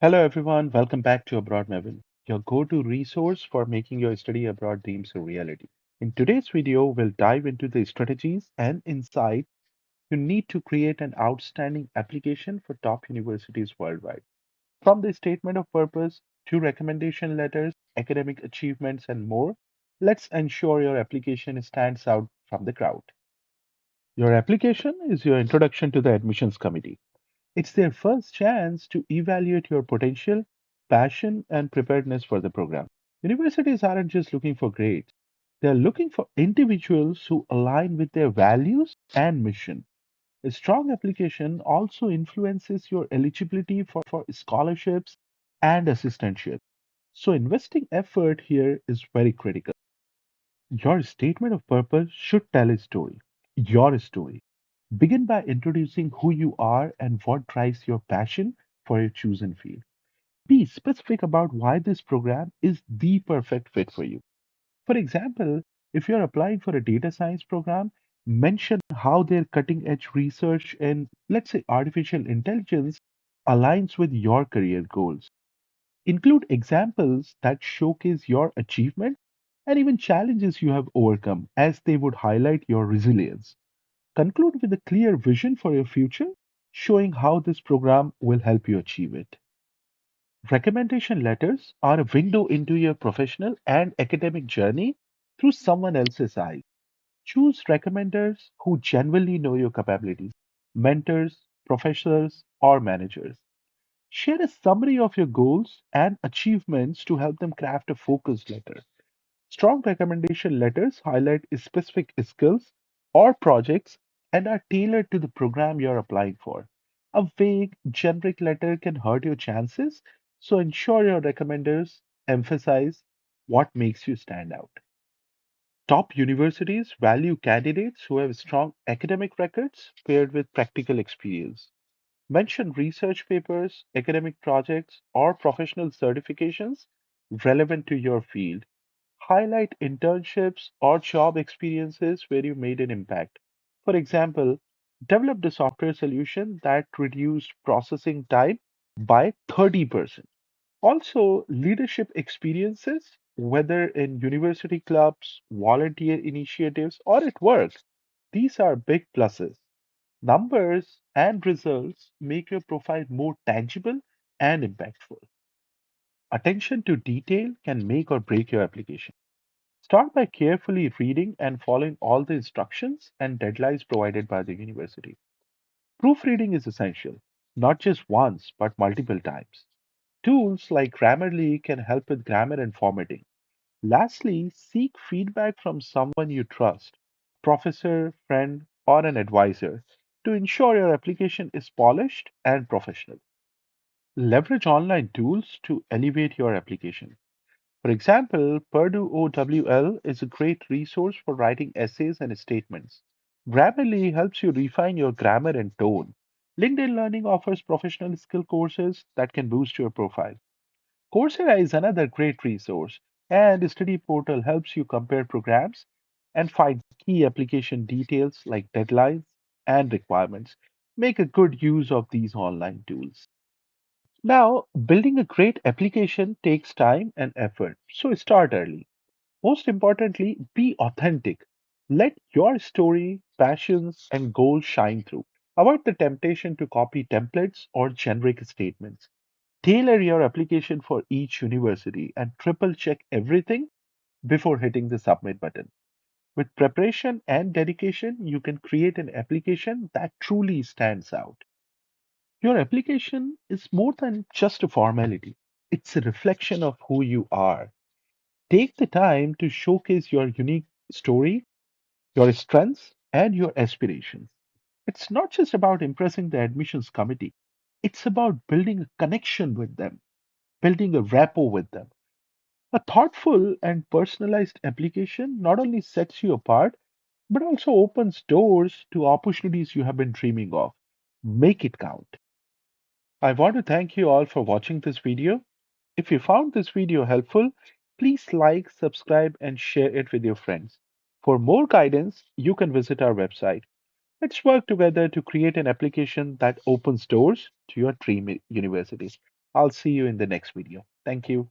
Hello, everyone. Welcome back to Abroad Maven, your go to resource for making your study abroad dreams a reality. In today's video, we'll dive into the strategies and insights you need to create an outstanding application for top universities worldwide. From the statement of purpose to recommendation letters, academic achievements, and more, let's ensure your application stands out from the crowd. Your application is your introduction to the admissions committee. It's their first chance to evaluate your potential, passion, and preparedness for the program. Universities aren't just looking for grades, they're looking for individuals who align with their values and mission. A strong application also influences your eligibility for scholarships and assistantships. So, investing effort here is very critical. Your statement of purpose should tell a story, your story. Begin by introducing who you are and what drives your passion for your chosen field. Be specific about why this program is the perfect fit for you. For example, if you're applying for a data science program, mention how their cutting edge research in, let's say, artificial intelligence aligns with your career goals. Include examples that showcase your achievement and even challenges you have overcome, as they would highlight your resilience. Conclude with a clear vision for your future, showing how this program will help you achieve it. Recommendation letters are a window into your professional and academic journey through someone else's eyes. Choose recommenders who genuinely know your capabilities, mentors, professors, or managers. Share a summary of your goals and achievements to help them craft a focused letter. Strong recommendation letters highlight specific skills or projects and are tailored to the program you're applying for. A vague, generic letter can hurt your chances, so ensure your recommenders emphasize what makes you stand out. Top universities value candidates who have strong academic records paired with practical experience. Mention research papers, academic projects, or professional certifications relevant to your field. Highlight internships or job experiences where you made an impact. For example, developed a software solution that reduced processing time by 30%. Also, leadership experiences, whether in university clubs, volunteer initiatives, or at work, these are big pluses. Numbers and results make your profile more tangible and impactful. Attention to detail can make or break your application. Start by carefully reading and following all the instructions and deadlines provided by the university. Proofreading is essential, not just once, but multiple times. Tools like Grammarly can help with grammar and formatting. Lastly, seek feedback from someone you trust, professor, friend, or an advisor, to ensure your application is polished and professional. Leverage online tools to elevate your application. For example, Purdue OWL is a great resource for writing essays and statements. Grammarly helps you refine your grammar and tone. LinkedIn Learning offers professional skill courses that can boost your profile. Coursera is another great resource, and Study Portal helps you compare programs and find key application details like deadlines and requirements. Make a good use of these online tools. Now, building a great application takes time and effort, so start early. Most importantly, be authentic. Let your story, passions, and goals shine through. Avoid the temptation to copy templates or generic statements. Tailor your application for each university and triple check everything before hitting the submit button. With preparation and dedication, you can create an application that truly stands out. Your application is more than just a formality, it's a reflection of who you are. Take the time to showcase your unique story, your strengths, and your aspirations. It's not just about impressing the admissions committee, it's about building a connection with them, building a rapport with them. A thoughtful and personalized application not only sets you apart, but also opens doors to opportunities you have been dreaming of. Make it count. I want to thank you all for watching this video. If you found this video helpful, please like, subscribe, and share it with your friends. For more guidance, you can visit our website. Let's work together to create an application that opens doors to your dream university. I'll see you in the next video. Thank you.